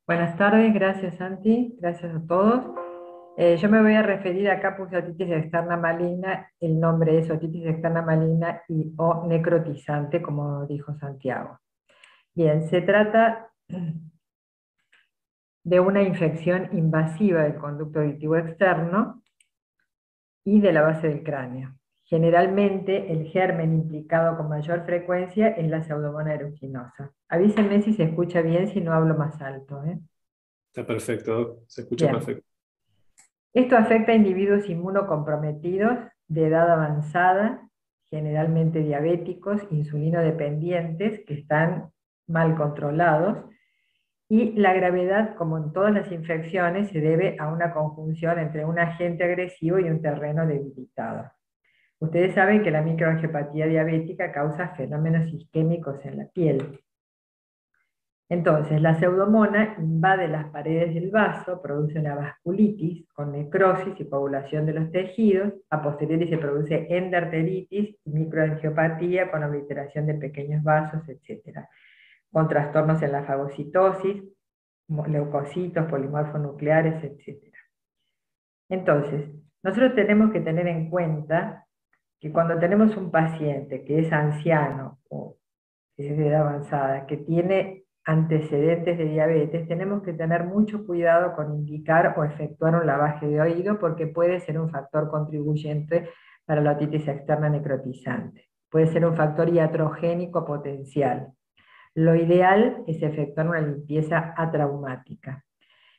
Buenas tardes, gracias Santi, gracias a todos. Yo me voy a referir acá, puse otitis externa maligna, el nombre es otitis externa maligna y o necrotizante, como dijo Santiago. Bien, se trata de una infección invasiva del conducto auditivo externo y de la base del cráneo. Generalmente el germen implicado con mayor frecuencia es la Pseudomonas aeruginosa. Avísenme si se escucha bien, si no hablo más alto, ¿eh? Está perfecto, se escucha Bien. perfecto. Esto afecta a individuos inmunocomprometidos de edad avanzada, generalmente diabéticos, insulinodependientes, que están mal controlados, y la gravedad, como en todas las infecciones, se debe a una conjunción entre un agente agresivo y un terreno debilitado. Ustedes saben que la microangiopatía diabética causa fenómenos isquémicos en la piel. Entonces, la pseudomona invade las paredes del vaso, produce una vasculitis con necrosis y coagulación de los tejidos, a posteriori se produce endarteritis y microangiopatía con obliteración de pequeños vasos, etcétera, con trastornos en la fagocitosis, leucocitos, polimorfos nucleares, etcétera. Entonces, nosotros tenemos que tener en cuenta que cuando tenemos un paciente que es anciano o que es de edad avanzada, que tiene antecedentes de diabetes, tenemos que tener mucho cuidado con indicar o efectuar un lavaje de oído porque puede ser un factor contribuyente para la otitis externa necrotizante. Puede ser un factor iatrogénico potencial. Lo ideal es efectuar una limpieza atraumática.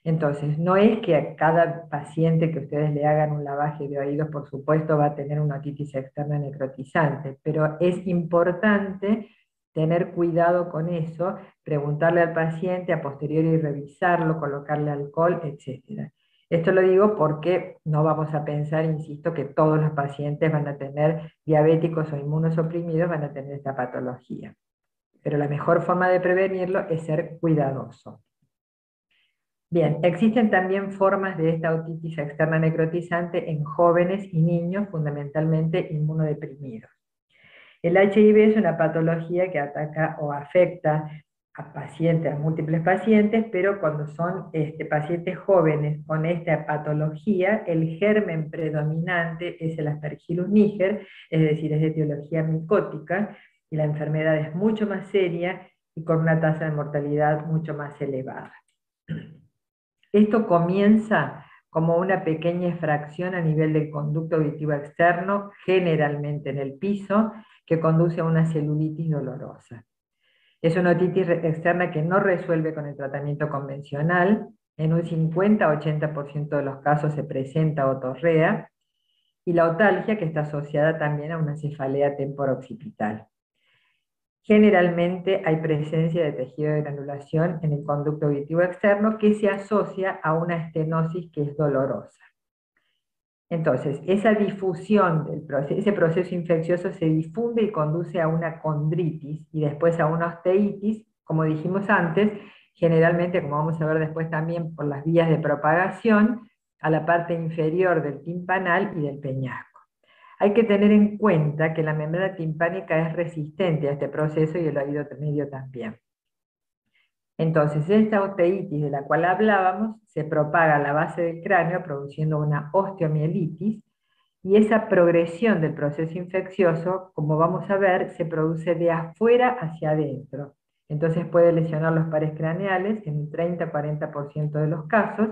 Entonces, no es que a cada paciente que ustedes le hagan un lavaje de oídos, por supuesto, va a tener una otitis externa necrotizante, pero es importante tener cuidado con eso, preguntarle al paciente, a posteriori revisarlo, colocarle alcohol, etcétera. Esto lo digo porque no vamos a pensar, insisto, que todos los pacientes van a tener diabéticos o inmunosuprimidos, van a tener esta patología. Pero la mejor forma de prevenirlo es ser cuidadoso. Bien, existen también formas de esta otitis externa necrotizante en jóvenes y niños, fundamentalmente inmunodeprimidos. El HIV es una patología que ataca o afecta a pacientes, a múltiples pacientes, pero cuando son pacientes jóvenes con esta patología, el germen predominante es el Aspergillus niger, es decir, es de etiología micótica, y la enfermedad es mucho más seria y con una tasa de mortalidad mucho más elevada. Esto comienza como una pequeña fracción a nivel del conducto auditivo externo, generalmente en el piso, que conduce a una celulitis dolorosa. Es una otitis externa que no resuelve con el tratamiento convencional. En un 50-80% de los casos se presenta otorrea, y la otalgia, que está asociada también a una cefalea temporo-occipital. Generalmente hay presencia de tejido de granulación en el conducto auditivo externo que se asocia a una estenosis que es dolorosa. Entonces, esa difusión del proceso, ese proceso infeccioso se difunde y conduce a una condritis y después a una osteitis, como dijimos antes, generalmente, como vamos a ver después también por las vías de propagación, a la parte inferior del timpanal y del peñasco. Hay que tener en cuenta que la membrana timpánica es resistente a este proceso y el oído medio también. Entonces, esta osteitis de la cual hablábamos se propaga a la base del cráneo produciendo una osteomielitis, y esa progresión del proceso infeccioso, como vamos a ver, se produce de afuera hacia adentro. Entonces puede lesionar los pares craneales en un 30-40% de los casos,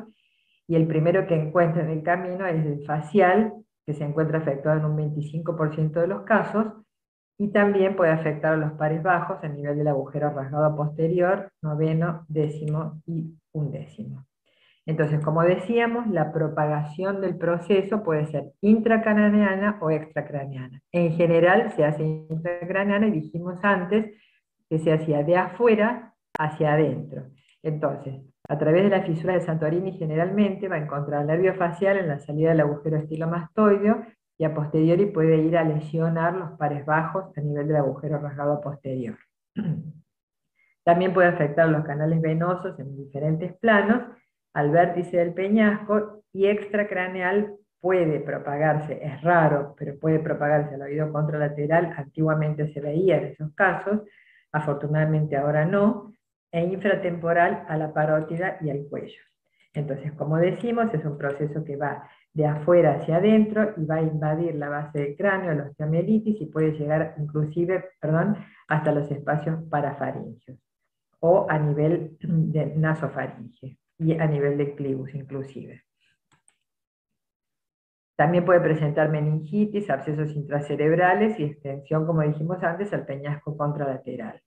y el primero que encuentra en el camino es el facial, que se encuentra afectado en un 25% de los casos, y también puede afectar a los pares bajos a nivel del agujero rasgado posterior, noveno, décimo y undécimo. Entonces, como decíamos, la propagación del proceso puede ser intracraneana o extracraneana. En general se hace intracraneana y dijimos antes que se hacía de afuera hacia adentro. Entonces, a través de la fisura de Santorini generalmente va a encontrar el nervio facial en la salida del agujero estilomastoideo y a posteriori puede ir a lesionar los pares bajos a nivel del agujero rasgado posterior. También puede afectar los canales venosos en diferentes planos, al vértice del peñasco, y extracraneal puede propagarse, es raro, pero puede propagarse al oído contralateral. Antiguamente se veía en esos casos, afortunadamente ahora no, e infratemporal a la parótida y al cuello. Entonces, como decimos, es un proceso que va de afuera hacia adentro y va a invadir la base del cráneo, la osteomielitis, y puede llegar inclusive, hasta los espacios parafaringeos o a nivel de nasofaringe y a nivel de clivus inclusive. También puede presentar meningitis, abscesos intracerebrales y extensión, como dijimos antes, al peñasco contralateral.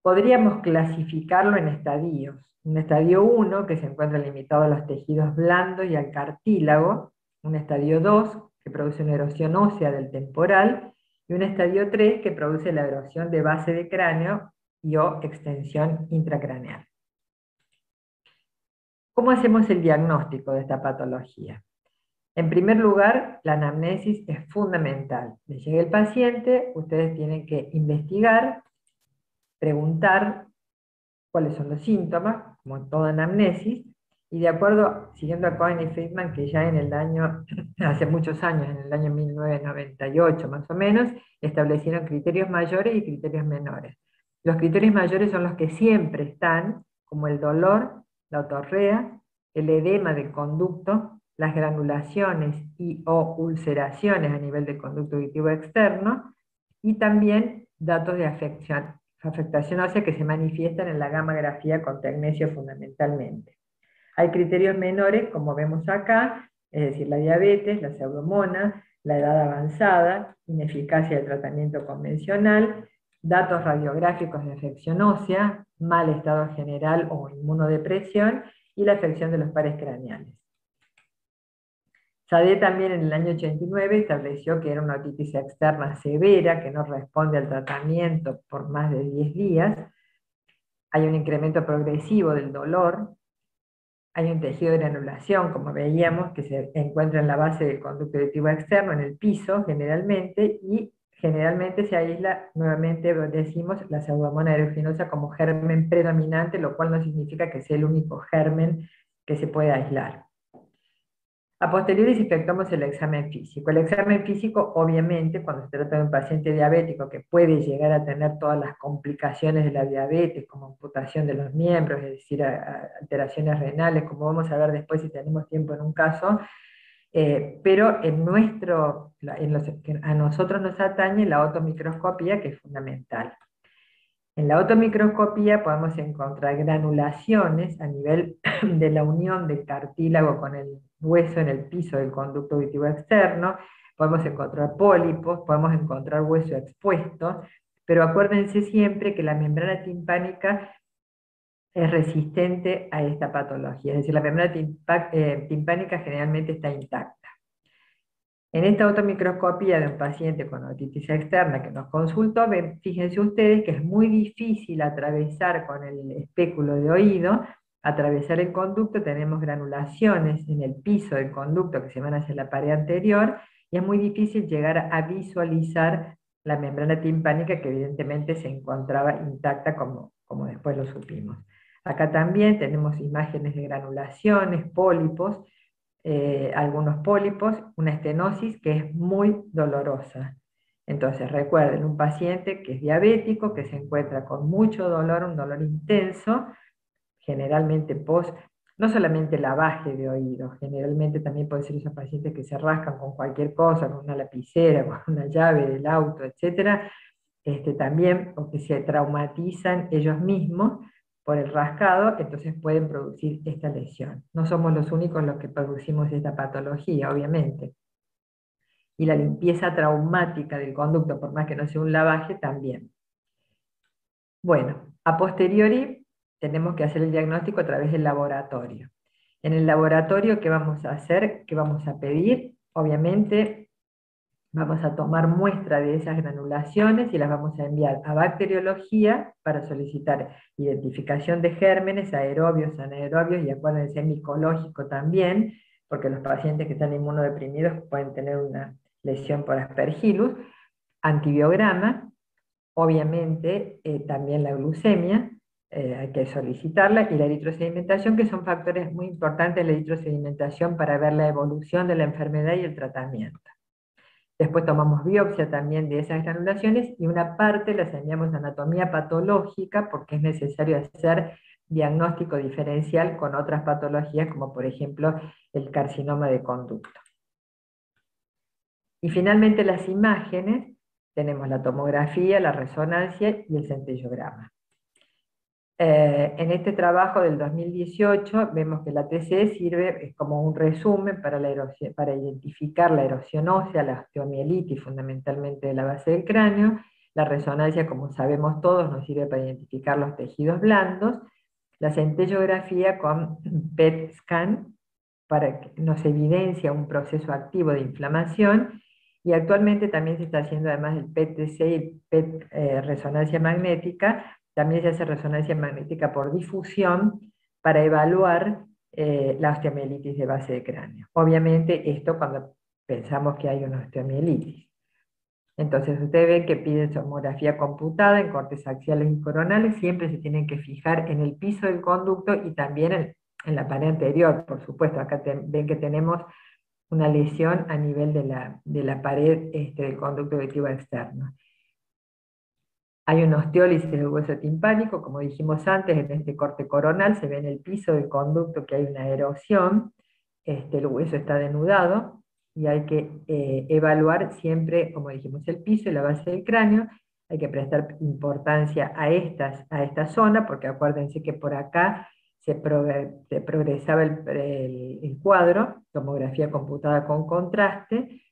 Podríamos clasificarlo en estadios. Un estadio 1, que se encuentra limitado a los tejidos blandos y al cartílago. Un estadio 2, que produce una erosión ósea del temporal. Y un estadio 3, que produce la erosión de base de cráneo y o extensión intracraneal. ¿Cómo hacemos el diagnóstico de esta patología? En primer lugar, la anamnesis es fundamental. Le llega el paciente, ustedes tienen que investigar, preguntar cuáles son los síntomas, como toda anamnesis, y de acuerdo, siguiendo a Cohen y Friedman, que ya en el año, hace muchos años, en el año 1998 más o menos, establecieron criterios mayores y criterios menores. Los criterios mayores son los que siempre están, como el dolor, la otorrea, el edema del conducto, las granulaciones y o ulceraciones a nivel del conducto auditivo externo, y también datos de afectación ósea que se manifiestan en la gammagrafía con tecnesio fundamentalmente. Hay criterios menores, como vemos acá, es decir, la diabetes, la pseudomonas, la edad avanzada, ineficacia del tratamiento convencional, datos radiográficos de afección ósea, mal estado general o inmunodepresión, y la afección de los pares craneales. Sade también en el año 89 estableció que era una otitis externa severa que no responde al tratamiento por más de 10 días. Hay un incremento progresivo del dolor. Hay un tejido de granulación, como veíamos, que se encuentra en la base del conducto auditivo externo, en el piso generalmente, y generalmente se aísla, nuevamente decimos, la pseudomonas aeruginosa como germen predominante, lo cual no significa que sea el único germen que se puede aislar. A posteriori efectuamos el examen físico. El examen físico, obviamente, cuando se trata de un paciente diabético que puede llegar a tener todas las complicaciones de la diabetes, como amputación de los miembros, es decir, alteraciones renales, como vamos a ver después si tenemos tiempo en un caso, pero a nosotros nos atañe la otomicroscopía, que es fundamental. En la otomicroscopía podemos encontrar granulaciones a nivel de la unión del cartílago con el hueso en el piso del conducto auditivo externo, podemos encontrar pólipos, podemos encontrar hueso expuesto, pero acuérdense siempre que la membrana timpánica es resistente a esta patología, es decir, la membrana timpánica generalmente está intacta. En esta otomicroscopía de un paciente con otitis externa que nos consultó, fíjense ustedes que es muy difícil atravesar con el espéculo de oído, atravesar el conducto, tenemos granulaciones en el piso del conducto que se van hacia la pared anterior, y es muy difícil llegar a visualizar la membrana timpánica que evidentemente se encontraba intacta como después lo supimos. Acá también tenemos imágenes de granulaciones, pólipos, algunos pólipos, una estenosis que es muy dolorosa. Entonces recuerden, un paciente que es diabético, que se encuentra con mucho dolor, un dolor intenso, generalmente no solamente lavaje de oído, generalmente también puede ser esos pacientes que se rascan con cualquier cosa, con una lapicera, con una llave del auto, etc. También, o que se traumatizan ellos mismos por el rascado, entonces pueden producir esta lesión. No somos los únicos los que producimos esta patología, obviamente. Y la limpieza traumática del conducto, por más que no sea un lavaje, también. Bueno, a posteriori tenemos que hacer el diagnóstico a través del laboratorio. En el laboratorio, ¿qué vamos a hacer? ¿Qué vamos a pedir? Obviamente vamos a tomar muestra de esas granulaciones y las vamos a enviar a bacteriología para solicitar identificación de gérmenes, aerobios, anaerobios, y acuérdense, micológico también, porque los pacientes que están inmunodeprimidos pueden tener una lesión por aspergillus, antibiograma, obviamente también la glucemia, hay que solicitarla, y la eritrosedimentación, que son factores muy importantes, la eritrosedimentación para ver la evolución de la enfermedad y el tratamiento. Después tomamos biopsia también de esas granulaciones y una parte las enviamos a anatomía patológica porque es necesario hacer diagnóstico diferencial con otras patologías como por ejemplo el carcinoma de conducto. Y finalmente las imágenes, tenemos la tomografía, la resonancia y el centellograma. En este trabajo del 2018 vemos que la TCE sirve como un resumen para identificar la erosión ósea, la osteomielitis fundamentalmente de la base del cráneo. La resonancia, como sabemos todos, nos sirve para identificar los tejidos blandos. La centellografía con PET scan para que nos evidencia un proceso activo de inflamación. Y actualmente también se está haciendo, además del PET-TC y el PET resonancia magnética, también se hace resonancia magnética por difusión para evaluar la osteomielitis de base de cráneo. Obviamente esto cuando pensamos que hay una osteomielitis. Entonces ustedes ven que piden tomografía computada en cortes axiales y coronales, siempre se tienen que fijar en el piso del conducto y también en la pared anterior, por supuesto. Acá ven que tenemos una lesión a nivel de la pared del conducto auditivo externo. Hay una osteólisis del hueso timpánico, como dijimos antes, en este corte coronal se ve en el piso del conducto que hay una erosión, el hueso está denudado, y hay que evaluar siempre, como dijimos, el piso y la base del cráneo. Hay que prestar importancia a esta zona, porque acuérdense que por acá se progresaba el cuadro, tomografía computada con contraste,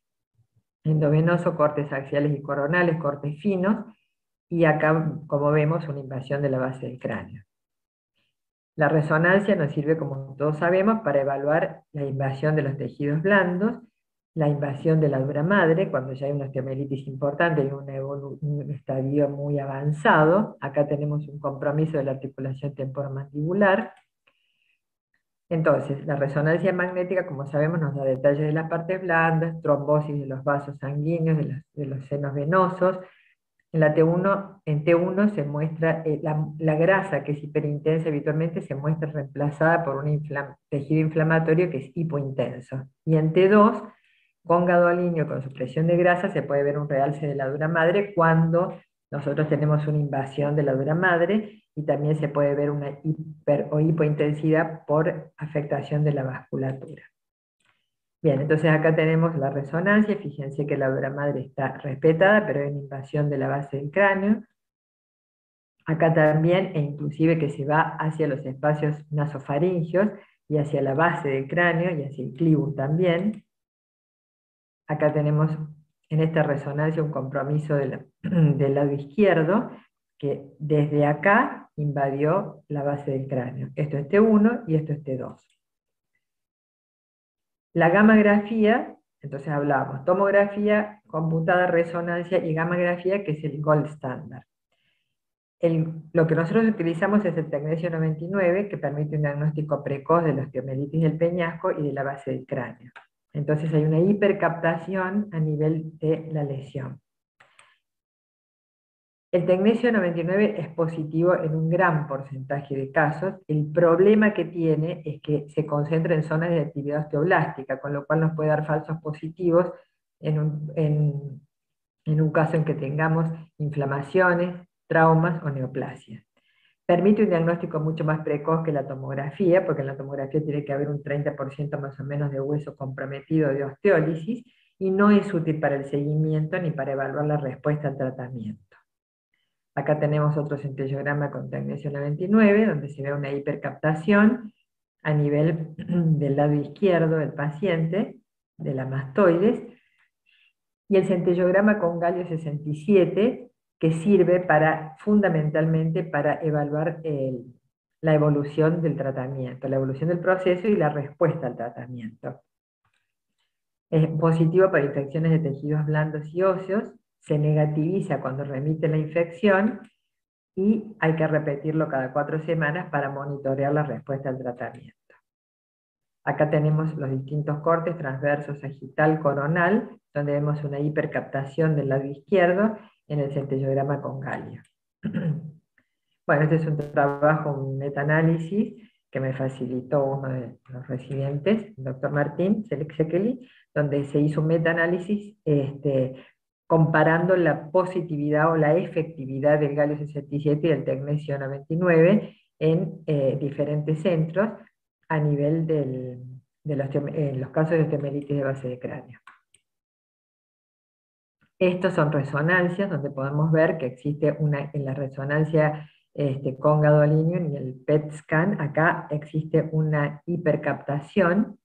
endovenoso, cortes axiales y coronales, cortes finos, y acá, como vemos, una invasión de la base del cráneo. La resonancia nos sirve, como todos sabemos, para evaluar la invasión de los tejidos blandos, la invasión de la dura madre, cuando ya hay una osteomielitis importante y un estadio muy avanzado. Acá tenemos un compromiso de la articulación temporomandibular. Entonces, la resonancia magnética, como sabemos, nos da detalles de las partes blandas, trombosis de los vasos sanguíneos, de los senos venosos. En T1 se muestra la grasa, que es hiperintensa habitualmente, se muestra reemplazada por un tejido inflamatorio que es hipointenso. Y en T2, con gadolinio, con supresión de grasa, se puede ver un realce de la dura madre cuando nosotros tenemos una invasión de la dura madre, y también se puede ver una hiper o hipointensidad por afectación de la vasculatura. Bien, entonces acá tenemos la resonancia. Fíjense que la dura madre está respetada, pero hay una invasión de la base del cráneo. Acá también, e inclusive que se va hacia los espacios nasofaringios y hacia la base del cráneo y hacia el clivus también. Acá tenemos en esta resonancia un compromiso del lado izquierdo, que desde acá invadió la base del cráneo. Esto es T1 y esto es T2. La gammagrafía, entonces hablábamos tomografía, computada, resonancia y gammagrafía, que es el gold standard. Lo que nosotros utilizamos es el tecnecio 99, que permite un diagnóstico precoz de la osteomielitis del peñasco y de la base del cráneo. Entonces hay una hipercaptación a nivel de la lesión. El tecnecio 99 es positivo en un gran porcentaje de casos. El problema que tiene es que se concentra en zonas de actividad osteoblástica, con lo cual nos puede dar falsos positivos en un caso en que tengamos inflamaciones, traumas o neoplasias. Permite un diagnóstico mucho más precoz que la tomografía, porque en la tomografía tiene que haber un 30% más o menos de hueso comprometido de osteólisis, y no es útil para el seguimiento ni para evaluar la respuesta al tratamiento. Acá tenemos otro centellograma con tecnecio 99, donde se ve una hipercaptación a nivel del lado izquierdo del paciente, de la mastoides, y el centellograma con galio 67, que sirve fundamentalmente para evaluar la evolución del tratamiento, la evolución del proceso y la respuesta al tratamiento. Es positivo para infecciones de tejidos blandos y óseos, se negativiza cuando remite la infección, y hay que repetirlo cada 4 semanas para monitorear la respuesta al tratamiento. Acá tenemos los distintos cortes, transverso, sagital, coronal, donde vemos una hipercaptación del lado izquierdo en el centellograma con galio. Bueno, este es un trabajo, un metaanálisis que me facilitó uno de los residentes, el doctor Martín Sekeli, donde se hizo un metaanálisis comparando la positividad o la efectividad del galio 67 y del tecnesio 99 en diferentes centros a nivel en los casos de osteomielitis de base de cráneo. Estos son resonancias donde podemos ver que existe en la resonancia con gadolinium y el PET scan, acá existe una hipercaptación,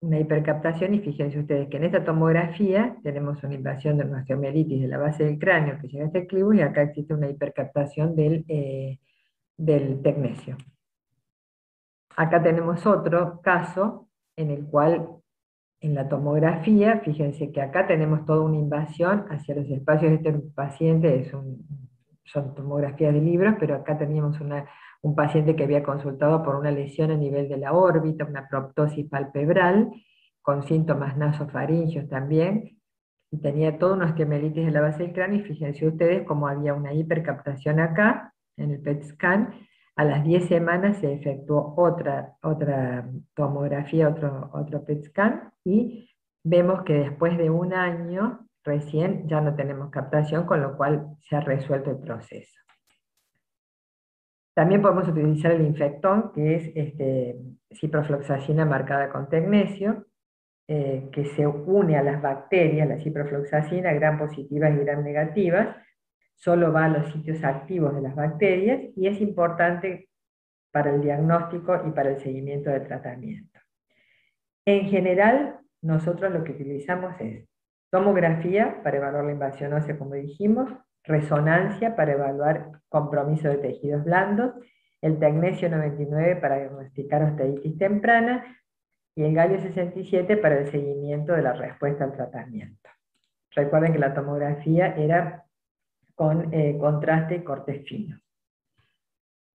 y fíjense ustedes que en esta tomografía tenemos una invasión de una osteomielitis de la base del cráneo que llega a este clivo, y acá existe una hipercaptación del tecnesio. Acá tenemos otro caso en el cual en la tomografía, fíjense que acá tenemos toda una invasión hacia los espacios de este paciente, son tomografías de libros, pero acá teníamos un paciente que había consultado por una lesión a nivel de la órbita, una proptosis palpebral, con síntomas nasofaringios también, y tenía toda una osteomielitis de la base del cráneo, y fíjense ustedes cómo había una hipercaptación acá, en el PET scan. A las 10 semanas se efectuó otra tomografía, otro PET scan, y vemos que después de un año recién ya no tenemos captación, con lo cual se ha resuelto el proceso. También podemos utilizar el infectón, que es ciprofloxacina marcada con tecnesio, que se une a las bacterias, la ciprofloxacina, gram positivas y gram negativas, solo va a los sitios activos de las bacterias, y es importante para el diagnóstico y para el seguimiento del tratamiento. En general, nosotros lo que utilizamos es tomografía para evaluar la invasión ósea, como dijimos, resonancia para evaluar compromiso de tejidos blandos, el tecnesio 99 para diagnosticar osteitis temprana, y el galio 67 para el seguimiento de la respuesta al tratamiento. Recuerden que la tomografía era con contraste y corte fino.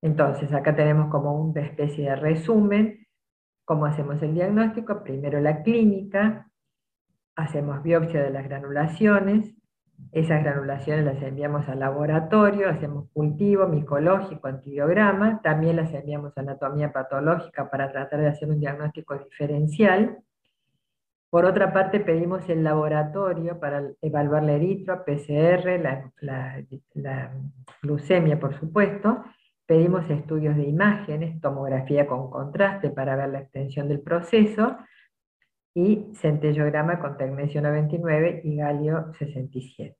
Entonces, acá tenemos como una especie de resumen, cómo hacemos el diagnóstico. Primero la clínica, hacemos biopsia de las granulaciones, esas granulaciones las enviamos al laboratorio, hacemos cultivo micológico, antibiograma, también las enviamos a anatomía patológica para tratar de hacer un diagnóstico diferencial. Por otra parte, pedimos el laboratorio para evaluar la eritro, PCR, la glucemia, por supuesto. Pedimos estudios de imágenes, tomografía con contraste para ver la extensión del proceso, y centellograma con tecnesio 99 y galio 67.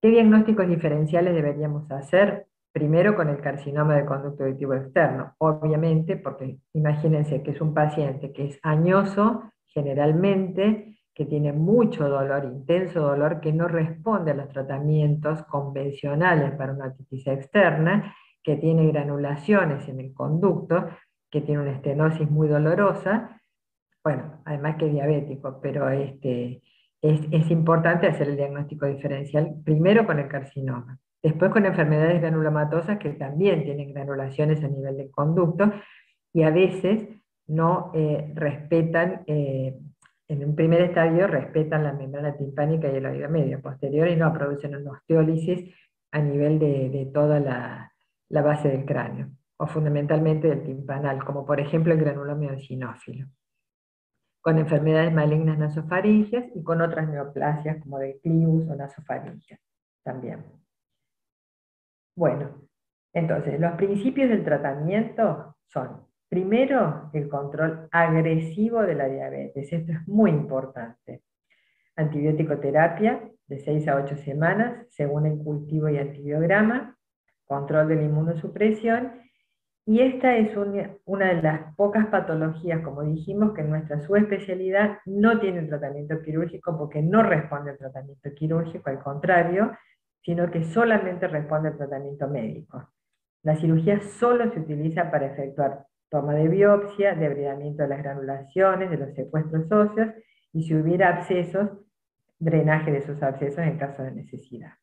¿Qué diagnósticos diferenciales deberíamos hacer? Primero con el carcinoma del conducto auditivo externo, obviamente, porque imagínense que es un paciente que es añoso, generalmente, que tiene mucho dolor, intenso dolor, que no responde a los tratamientos convencionales para una otitis externa, que tiene granulaciones en el conducto, que tiene una estenosis muy dolorosa, bueno, además que es diabético, pero es importante hacer el diagnóstico diferencial primero con el carcinoma, después con enfermedades granulomatosas que también tienen granulaciones a nivel del conducto, y a veces no respetan, en un primer estadio respetan la membrana timpánica y el oído medio, posterior, y no producen una osteólisis a nivel de toda la base del cráneo, o fundamentalmente del timpanal, como por ejemplo el granuloma eosinófilo, con enfermedades malignas nasofaringias y con otras neoplasias como de clivus o nasofaringias también. Bueno, entonces los principios del tratamiento son, primero, el control agresivo de la diabetes. Esto es muy importante. Antibiótico terapia de 6 a 8 semanas, según el cultivo y antibiograma, control de la inmunosupresión. Y esta es una de las pocas patologías, como dijimos, que en nuestra subespecialidad no tiene tratamiento quirúrgico, porque no responde al tratamiento quirúrgico, al contrario, sino que solamente responde al tratamiento médico. La cirugía solo se utiliza para efectuar toma de biopsia, debridamiento de las granulaciones, de los secuestros óseos, y si hubiera abscesos, drenaje de esos abscesos en caso de necesidad.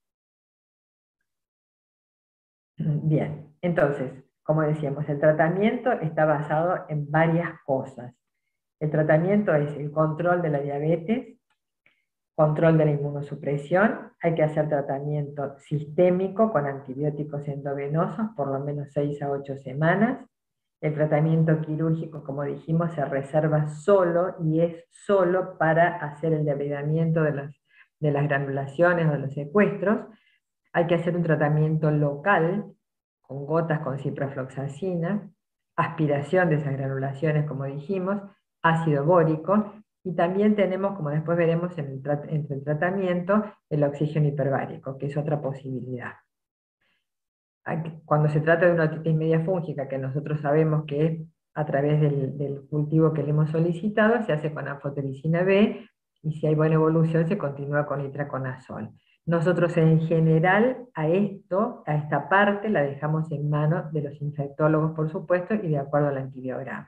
Bien, entonces, como decíamos, el tratamiento está basado en varias cosas. El tratamiento es el control de la diabetes, control de la inmunosupresión, hay que hacer tratamiento sistémico con antibióticos endovenosos por lo menos 6 a 8 semanas. El tratamiento quirúrgico, como dijimos, se reserva solo y es solo para hacer el debridamiento de las granulaciones o de los secuestros. Hay que hacer un tratamiento local con gotas con ciprofloxacina, aspiración de esas granulaciones, como dijimos, ácido bórico, y también tenemos, como después veremos entre el tratamiento, el oxígeno hiperbárico, que es otra posibilidad. Cuando se trata de una otitis media fúngica, que nosotros sabemos que es a través del cultivo que le hemos solicitado, se hace con anfotericina B, y si hay buena evolución se continúa con itraconazol. Nosotros en general a esta parte la dejamos en manos de los infectólogos, por supuesto, y de acuerdo al antibiograma.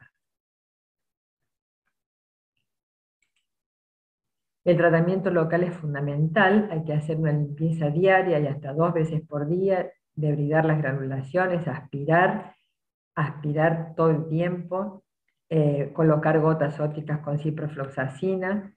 El tratamiento local es fundamental, hay que hacer una limpieza diaria y hasta 2 veces por día, debridar las granulaciones, aspirar todo el tiempo, colocar gotas ópticas con ciprofloxacina,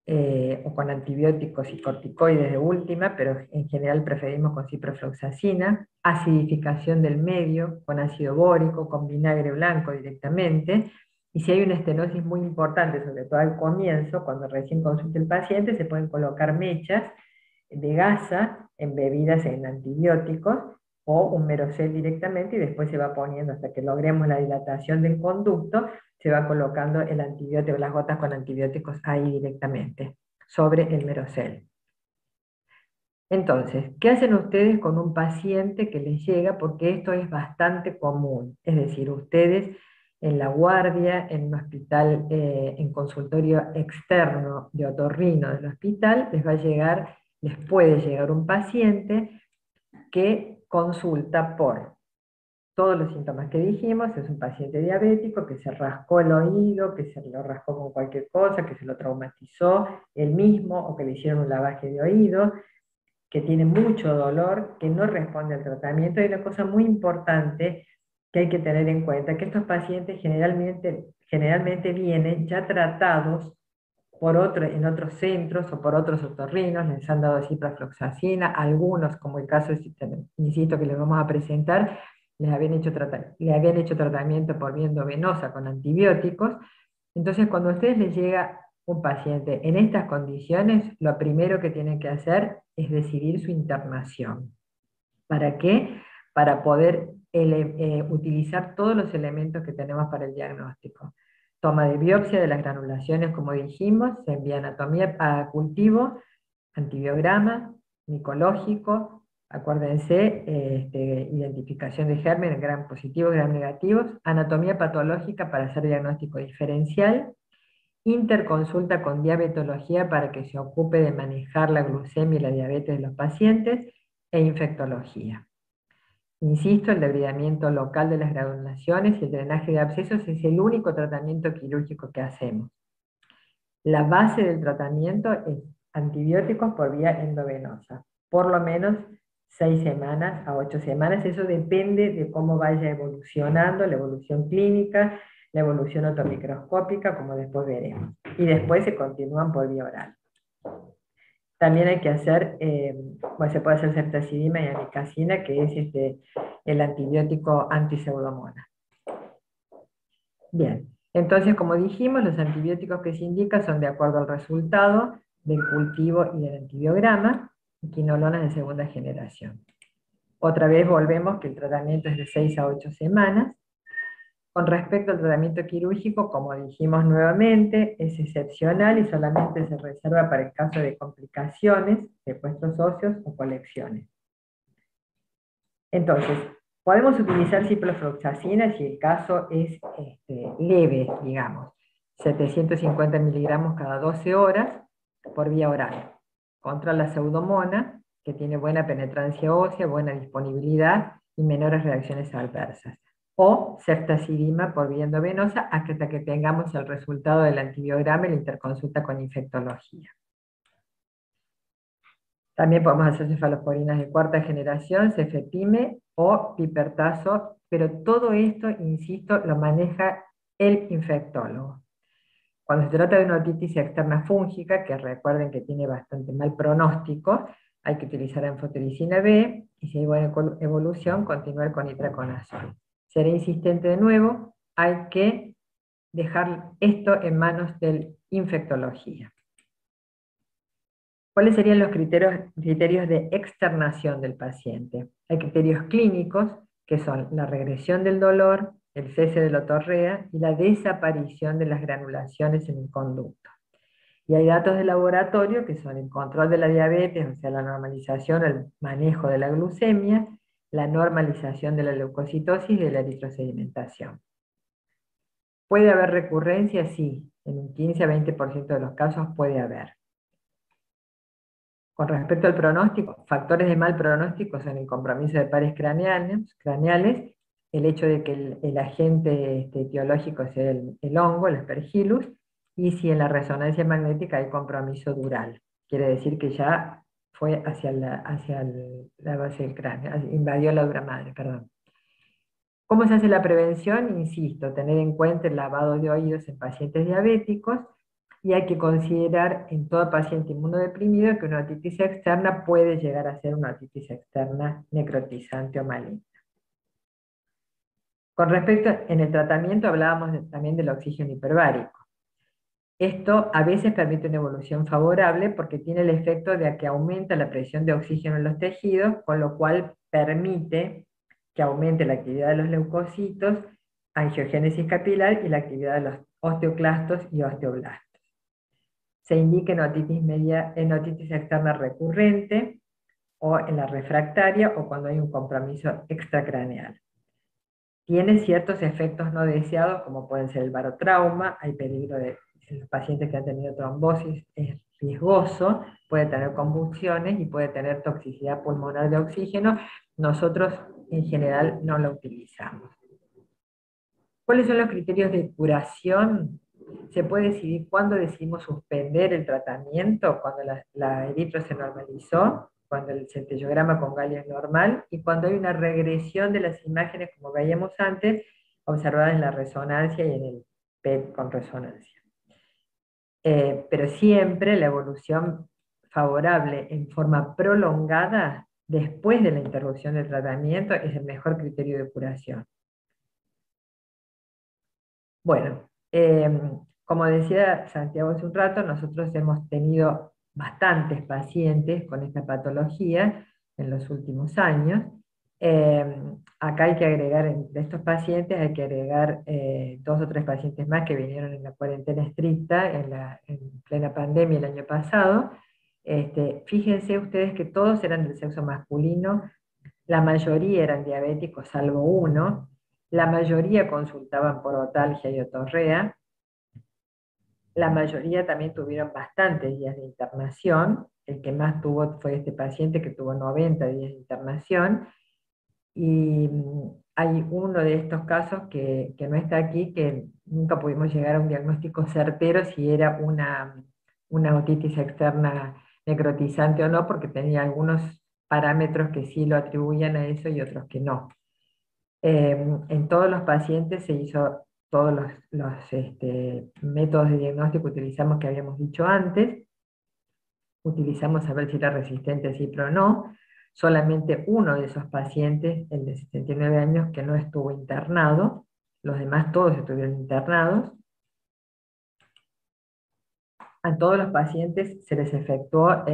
o con antibióticos y corticoides de última, pero en general preferimos con ciprofloxacina, acidificación del medio con ácido bórico, con vinagre blanco directamente, y si hay una estenosis muy importante, sobre todo al comienzo, cuando recién consulta el paciente, se pueden colocar mechas de gasa embebidas en antibióticos, o un Merosel directamente, y después se va poniendo hasta que logremos la dilatación del conducto, se va colocando el antibiótico, las gotas con antibióticos ahí directamente, sobre el Merosel. Entonces, ¿qué hacen ustedes con un paciente que les llega? Porque esto es bastante común, es decir, ustedes en la guardia, en un hospital, en consultorio externo de otorrino del hospital, les puede llegar un paciente que consulta por todos los síntomas que dijimos. Es un paciente diabético que se rascó el oído, que se lo rascó con cualquier cosa, que se lo traumatizó él mismo, o que le hicieron un lavaje de oído, que tiene mucho dolor, que no responde al tratamiento. Hay una cosa muy importante que hay que tener en cuenta, que estos pacientes generalmente vienen ya tratados en otros centros o por otros otorrinos, les han dado ciprofloxacina, algunos, como el caso, insisto, que les vamos a presentar, le habían hecho tratamiento por vía endovenosa con antibióticos. Entonces, cuando a ustedes les llega un paciente en estas condiciones, lo primero que tienen que hacer es decidir su internación. ¿Para qué? Para poder utilizar todos los elementos que tenemos para el diagnóstico. Toma de biopsia de las granulaciones, como dijimos, se envía anatomía a cultivo, antibiograma, micológico, acuérdense, identificación de gérmenes, gram positivos, gram negativos, anatomía patológica para hacer diagnóstico diferencial, interconsulta con diabetología para que se ocupe de manejar la glucemia y la diabetes de los pacientes, e infectología. Insisto, el debridamiento local de las granulaciones y el drenaje de abscesos es el único tratamiento quirúrgico que hacemos. La base del tratamiento es antibióticos por vía endovenosa, por lo menos 6 semanas a 8 semanas, eso depende de cómo vaya evolucionando, la evolución clínica, la evolución otomicroscópica, como después veremos. Y después se continúan por vía oral. También hay que hacer, se puede hacer ceftazidima y amikacina, que es el antibiótico antiseudomonas. Bien, entonces, como dijimos, los antibióticos que se indican son de acuerdo al resultado del cultivo y del antibiograma, quinolonas de segunda generación. Otra vez volvemos que el tratamiento es de 6 a 8 semanas. Con respecto al tratamiento quirúrgico, como dijimos nuevamente, es excepcional y solamente se reserva para el caso de complicaciones, secuestros óseos o colecciones. Entonces, podemos utilizar ciprofloxacina si el caso es leve, digamos, 750 miligramos cada 12 horas por vía oral, contra la pseudomonas, que tiene buena penetrancia ósea, buena disponibilidad y menores reacciones adversas. O ceftazidima por vía endovenosa hasta que tengamos el resultado del antibiograma y la interconsulta con infectología. También podemos hacer cefalosporinas de cuarta generación, cefepime o pipertazo, pero todo esto, insisto, lo maneja el infectólogo. Cuando se trata de una otitis externa fúngica, que recuerden que tiene bastante mal pronóstico, hay que utilizar anfotericina B, y si hay buena evolución, continuar con itraconazol. Seré insistente de nuevo, hay que dejar esto en manos de infectología. ¿Cuáles serían los criterios de externación del paciente? Hay criterios clínicos, que son la regresión del dolor, el cese de la otorrea y la desaparición de las granulaciones en el conducto. Y hay datos de laboratorio, que son el control de la diabetes, o sea, la normalización, el manejo de la glucemia, la normalización de la leucocitosis y de la eritrosedimentación. ¿Puede haber recurrencia? Sí, en un 15 a 20% de los casos puede haber. Con respecto al pronóstico, factores de mal pronóstico son el compromiso de pares craneales, el hecho de que el agente etiológico sea el hongo, el Aspergillus, y si en la resonancia magnética hay compromiso dural. Quiere decir que ya fue hacia la base del cráneo, invadió la dura madre, perdón. ¿Cómo se hace la prevención? Insisto, tener en cuenta el lavado de oídos en pacientes diabéticos, y hay que considerar en todo paciente inmunodeprimido que una otitis externa puede llegar a ser una otitis externa necrotizante o maligna. Con respecto, en el tratamiento hablábamos también del oxígeno hiperbárico. Esto a veces permite una evolución favorable porque tiene el efecto de que aumenta la presión de oxígeno en los tejidos, con lo cual permite que aumente la actividad de los leucocitos, angiogénesis capilar y la actividad de los osteoclastos y osteoblastos. Se indica en otitis externa recurrente, o en la refractaria, o cuando hay un compromiso extracraneal. Tiene ciertos efectos no deseados, como pueden ser el barotrauma, hay peligro en los pacientes que han tenido trombosis, es riesgoso, puede tener convulsiones y puede tener toxicidad pulmonar de oxígeno. Nosotros en general no lo utilizamos. ¿Cuáles son los criterios de curación? Se puede decidir cuándo decidimos suspender el tratamiento, cuando la eritro se normalizó, cuando el centellograma con galio es normal, y cuando hay una regresión de las imágenes, como veíamos antes, observadas en la resonancia y en el PET con resonancia. Pero siempre la evolución favorable en forma prolongada, después de la interrupción del tratamiento, es el mejor criterio de curación. Bueno, como decía Santiago hace un rato, nosotros hemos tenido bastantes pacientes con esta patología en los últimos años. Acá hay que agregar, entre estos pacientes, hay que agregar 2 o 3 pacientes más que vinieron en la cuarentena estricta en plena pandemia el año pasado. Fíjense ustedes que todos eran del sexo masculino, la mayoría eran diabéticos, salvo uno. La mayoría consultaban por otalgia y otorrea. La mayoría también tuvieron bastantes días de internación. El que más tuvo fue este paciente, que tuvo 90 días de internación. Y hay uno de estos casos que no está aquí, que nunca pudimos llegar a un diagnóstico certero si era una otitis externa necrotizante o no, porque tenía algunos parámetros que sí lo atribuían a eso y otros que no. En todos los pacientes se hizo todos los métodos de diagnóstico utilizamos que habíamos dicho antes. Utilizamos a ver si era resistente a cipro o no. Solamente uno de esos pacientes, el de 79 años, que no estuvo internado. Los demás todos estuvieron internados. A todos los pacientes se les efectuó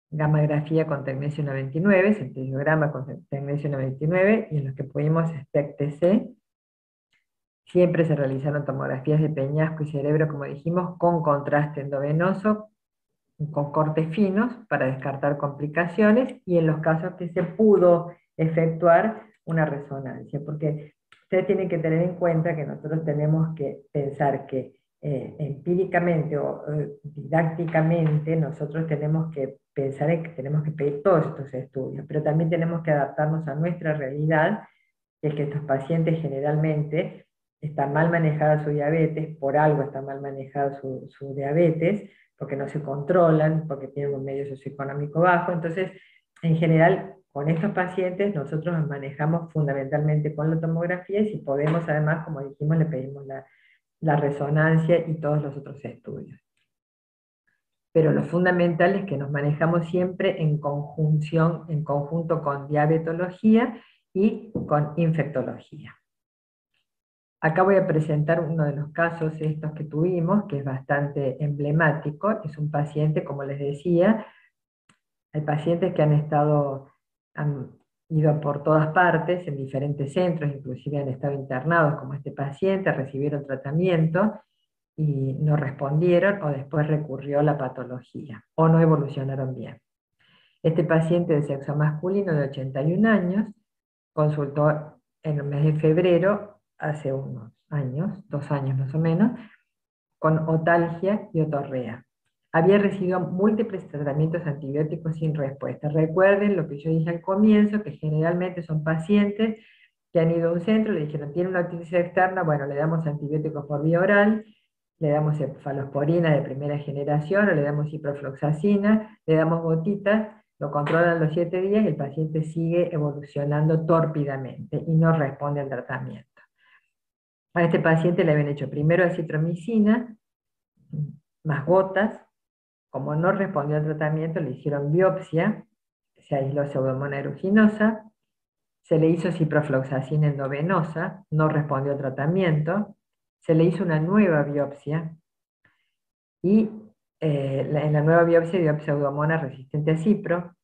gammagrafía con tecnesio 99, centellograma con tecnesio 99, y en los que pudimos SPECT-TC. Siempre se realizaron tomografías de peñasco y cerebro, como dijimos, con contraste endovenoso, con cortes finos, para descartar complicaciones, y en los casos que se pudo efectuar una resonancia, porque ustedes tienen que tener en cuenta que nosotros tenemos que pensar que empíricamente o didácticamente nosotros tenemos que pensar en que tenemos que pedir todos estos estudios, pero también tenemos que adaptarnos a nuestra realidad, que es que estos pacientes generalmente están mal manejada su diabetes, por algo está mal manejada su diabetes, porque no se controlan, porque tienen un medio socioeconómico bajo. Entonces, en general, con estos pacientes nosotros nos manejamos fundamentalmente con la tomografía, y si podemos, además, como dijimos, le pedimos la resonancia y todos los otros estudios. Pero lo fundamental es que nos manejamos siempre en conjunción, en conjunto con diabetología y con infectología. Acá voy a presentar uno de los casos estos que tuvimos, que es bastante emblemático. Es un paciente, como les decía, hay pacientes que han ido por todas partes, en diferentes centros, inclusive han estado internados como este paciente, recibieron tratamiento y no respondieron o después recurrió a la patología o no evolucionaron bien. Este paciente de sexo masculino de 81 años consultó en el mes de febrero, hace unos años, 2 años más o menos, con otalgia y otorrea. Había recibido múltiples tratamientos antibióticos sin respuesta. Recuerden lo que yo dije al comienzo, que generalmente son pacientes que han ido a un centro, le dijeron, tiene una otitis externa, bueno, le damos antibióticos por vía oral, le damos cefalosporina de primera generación, o le damos ciprofloxacina, le damos gotitas, lo controlan los 7 días y el paciente sigue evolucionando tórpidamente y no responde al tratamiento. A este paciente le habían hecho primero acitromicina, más gotas. Como no respondió al tratamiento, le hicieron biopsia, se aisló Pseudomonas aeruginosa, se le hizo ciprofloxacina endovenosa, no respondió al tratamiento, se le hizo una nueva biopsia y en la nueva biopsia dio Pseudomonas resistente a cipro,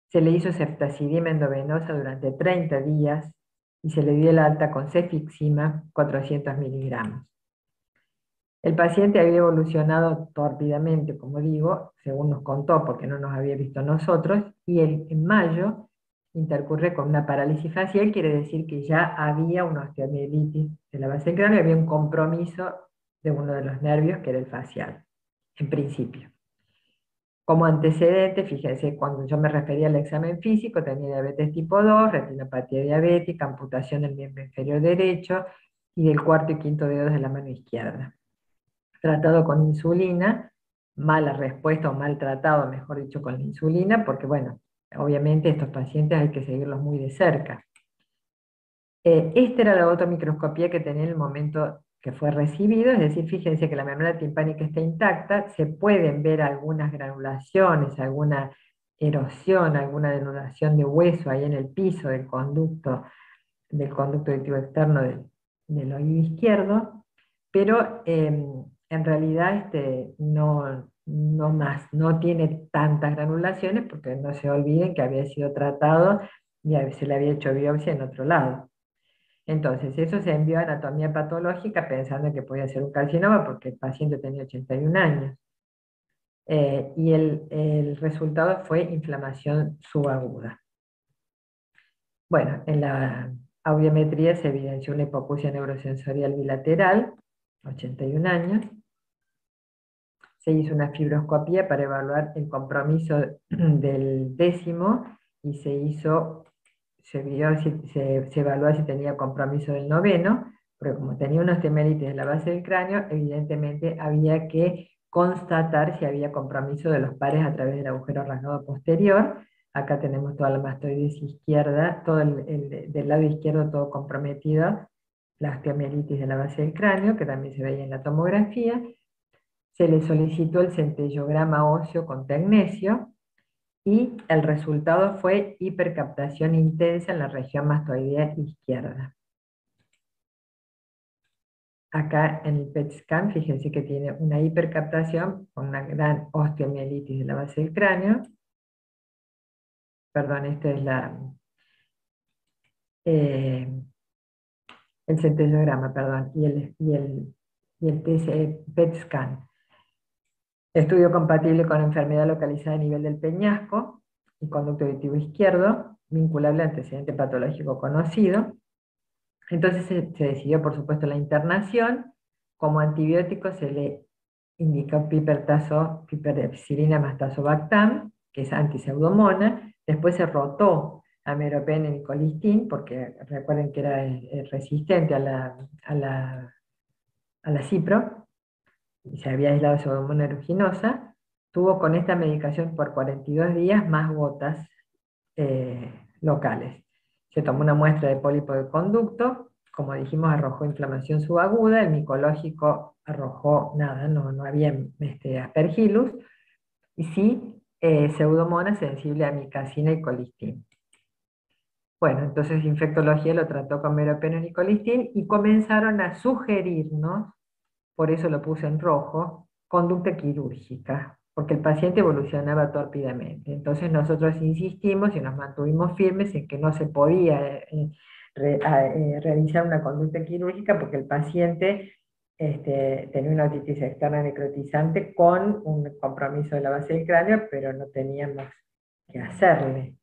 se le hizo ceftazidima endovenosa durante 30 días y se le dio el alta con cefixima 400 miligramos. El paciente había evolucionado tórpidamente, como digo, según nos contó, porque no nos había visto nosotros, y en mayo intercurre con una parálisis facial, quiere decir que ya había una osteomielitis de la base del cráneo, había un compromiso de uno de los nervios, que era el facial, en principio. Como antecedente, fíjense, cuando yo me refería al examen físico, tenía diabetes tipo 2, retinopatía diabética, amputación del miembro inferior derecho y del cuarto y quinto dedos de la mano izquierda. Tratado con insulina, mala respuesta o mal tratado, mejor dicho, con la insulina, porque bueno, obviamente estos pacientes hay que seguirlos muy de cerca. Esta era la otomicroscopía que tenía en el momento que fue recibido, es decir, fíjense que la membrana timpánica está intacta, se pueden ver algunas granulaciones, alguna erosión, alguna denudación de hueso ahí en el piso del conducto auditivo externo del oído izquierdo, pero en realidad no tiene tantas granulaciones, porque no se olviden que había sido tratado y se le había hecho biopsia en otro lado. Entonces, eso se envió a anatomía patológica pensando que podía ser un carcinoma porque el paciente tenía 81 años. Y el resultado fue inflamación subaguda. Bueno, en la audiometría se evidenció una hipoacusia neurosensorial bilateral, 81 años. Se hizo una fibroscopía para evaluar el compromiso del décimo y se evaluó si tenía compromiso del noveno, pero como tenía una osteomielitis en la base del cráneo, evidentemente había que constatar si había compromiso de los pares a través del agujero rasgado posterior. Acá tenemos toda la mastoides izquierda, todo del lado izquierdo todo comprometido, la osteomielitis de la base del cráneo, que también se veía en la tomografía. Se le solicitó el centellograma óseo con tecnesio, y el resultado fue hipercaptación intensa en la región mastoidea izquierda. Acá en el PET scan, fíjense que tiene una hipercaptación con una gran osteomielitis de la base del cráneo. Perdón, este es el centellograma, perdón, y el PET scan. Estudio compatible con enfermedad localizada a nivel del peñasco y conducto auditivo izquierdo, vinculable al antecedente patológico conocido. Entonces se decidió, por supuesto, la internación. Como antibiótico se le indicó piperacilina más tazobactam, que es antiseudomona. Después se rotó a meropenem y colistin, porque recuerden que era resistente a la cipro, y se había aislado Pseudomonas aeruginosa. Tuvo con esta medicación por 42 días más gotas locales. Se tomó una muestra de pólipo de conducto, como dijimos, arrojó inflamación subaguda, el micológico arrojó nada, no había aspergillus, y sí Pseudomonas sensible a micacina y colistina. Bueno, entonces infectología lo trató con meropenem y colistin y comenzaron a sugerirnos, por eso lo puse en rojo, conducta quirúrgica, porque el paciente evolucionaba tórpidamente. Entonces nosotros insistimos y nos mantuvimos firmes en que no se podía realizar una conducta quirúrgica porque el paciente tenía una otitis externa necrotizante con un compromiso de la base del cráneo, pero no teníamos que hacerle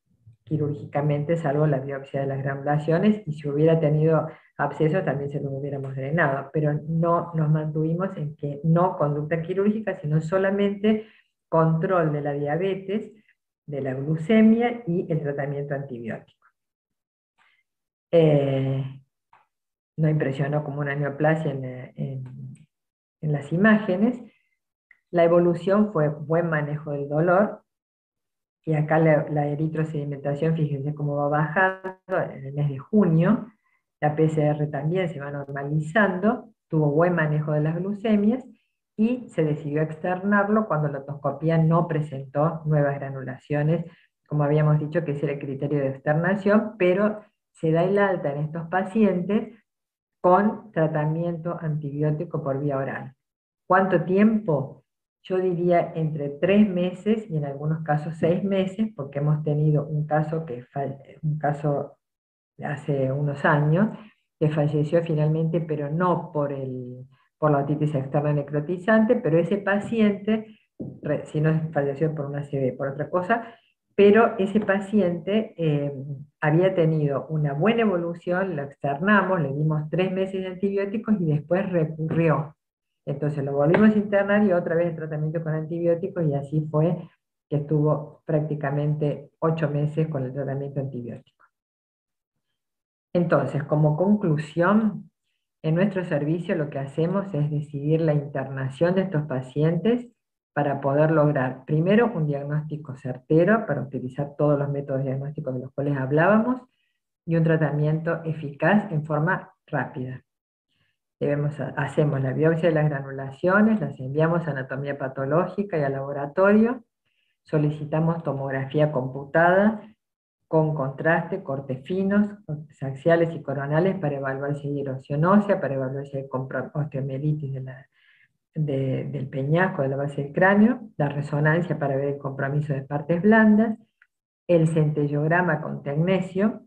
quirúrgicamente, salvo la biopsia de las granulaciones, y si hubiera tenido abscesos también se los hubiéramos drenado, pero no nos mantuvimos en que no conducta quirúrgica, sino solamente control de la diabetes, de la glucemia y el tratamiento antibiótico. No impresionó como una neoplasia en las imágenes. La evolución fue buen manejo del dolor, y acá la eritrosedimentación, fíjense cómo va bajando en el mes de junio, la PCR también se va normalizando, tuvo buen manejo de las glucemias, y se decidió externarlo cuando la otoscopía no presentó nuevas granulaciones, como habíamos dicho que ese era el criterio de externación, pero se da el alta en estos pacientes con tratamiento antibiótico por vía oral. ¿Cuánto tiempo? Yo diría entre 3 meses y en algunos casos 6 meses, porque hemos tenido un caso de hace unos años que falleció finalmente, pero no por la otitis externa necrotizante, pero ese paciente, si no falleció por una ACV, por otra cosa, pero ese paciente había tenido una buena evolución, lo externamos, le dimos 3 meses de antibióticos y después recurrió. Entonces lo volvimos a internar y otra vez el tratamiento con antibióticos, y así fue que estuvo prácticamente 8 meses con el tratamiento antibiótico. Entonces, como conclusión, en nuestro servicio lo que hacemos es decidir la internación de estos pacientes para poder lograr, primero, un diagnóstico certero, para utilizar todos los métodos diagnósticos de los cuales hablábamos, y un tratamiento eficaz en forma rápida. Hacemos la biopsia de las granulaciones, las enviamos a anatomía patológica y al laboratorio, solicitamos tomografía computada con contraste, cortes finos, cortes axiales y coronales para evaluar si hay erosión ósea, para evaluar si hay osteomielitis del peñasco, de la base del cráneo, la resonancia para ver el compromiso de partes blandas, el centellograma con tecnesio,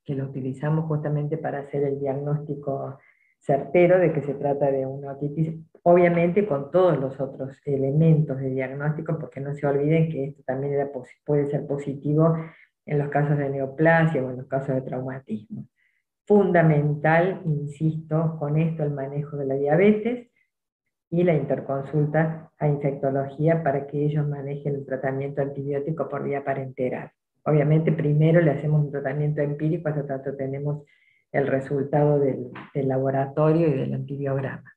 que lo utilizamos justamente para hacer el diagnóstico certero de que se trata de una otitis, obviamente con todos los otros elementos de diagnóstico, porque no se olviden que esto también puede ser positivo en los casos de neoplasia o en los casos de traumatismo. Fundamental, insisto, con esto el manejo de la diabetes y la interconsulta a infectología para que ellos manejen el tratamiento antibiótico por vía parenteral. Obviamente primero le hacemos un tratamiento empírico hasta tanto tenemos el resultado del laboratorio y del antibiograma.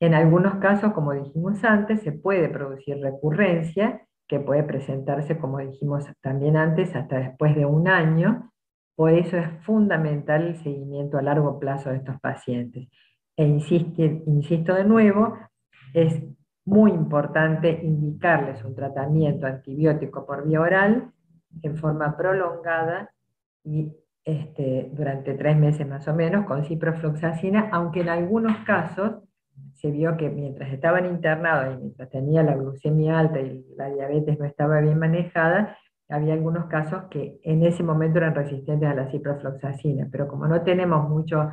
En algunos casos, como dijimos antes, se puede producir recurrencia, que puede presentarse, como dijimos también antes, hasta después de un año. Por eso es fundamental el seguimiento a largo plazo de estos pacientes. E insisto de nuevo, es muy importante indicarles un tratamiento antibiótico por vía oral en forma prolongada y durante 3 meses más o menos con ciprofloxacina, aunque en algunos casos se vio que mientras estaban internados y mientras tenía la glucemia alta y la diabetes no estaba bien manejada, había algunos casos que en ese momento eran resistentes a la ciprofloxacina, pero como no tenemos mucho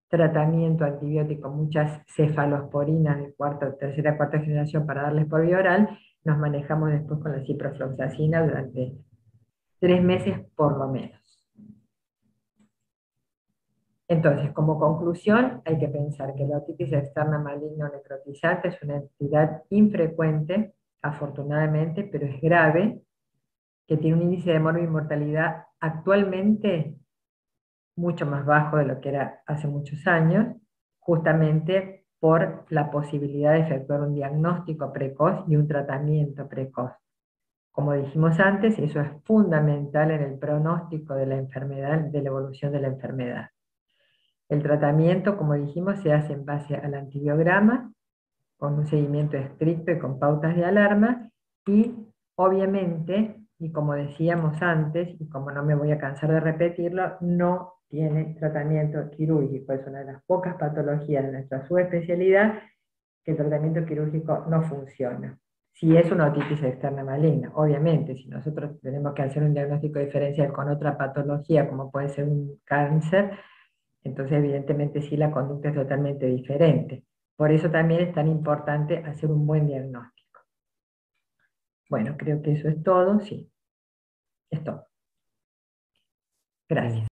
tratamiento antibiótico, muchas cefalosporinas de tercera, cuarta generación para darles por vía oral, nos manejamos después con la ciprofloxacina durante 3 meses por lo menos. Entonces, como conclusión, hay que pensar que la otitis externa maligna o necrotizante es una entidad infrecuente, afortunadamente, pero es grave, que tiene un índice de mortalidad actualmente mucho más bajo de lo que era hace muchos años, justamente por la posibilidad de efectuar un diagnóstico precoz y un tratamiento precoz. Como dijimos antes, eso es fundamental en el pronóstico de la enfermedad, de la evolución de la enfermedad. El tratamiento, como dijimos, se hace en base al antibiograma, con un seguimiento estricto y con pautas de alarma, y obviamente, y como decíamos antes, y como no me voy a cansar de repetirlo, no tiene tratamiento quirúrgico. Es una de las pocas patologías de nuestra subespecialidad que el tratamiento quirúrgico no funciona. Si es una otitis externa maligna, obviamente, si nosotros tenemos que hacer un diagnóstico diferencial con otra patología, como puede ser un cáncer, entonces evidentemente sí la conducta es totalmente diferente. Por eso también es tan importante hacer un buen diagnóstico. Bueno, creo que eso es todo, sí, es todo. Gracias.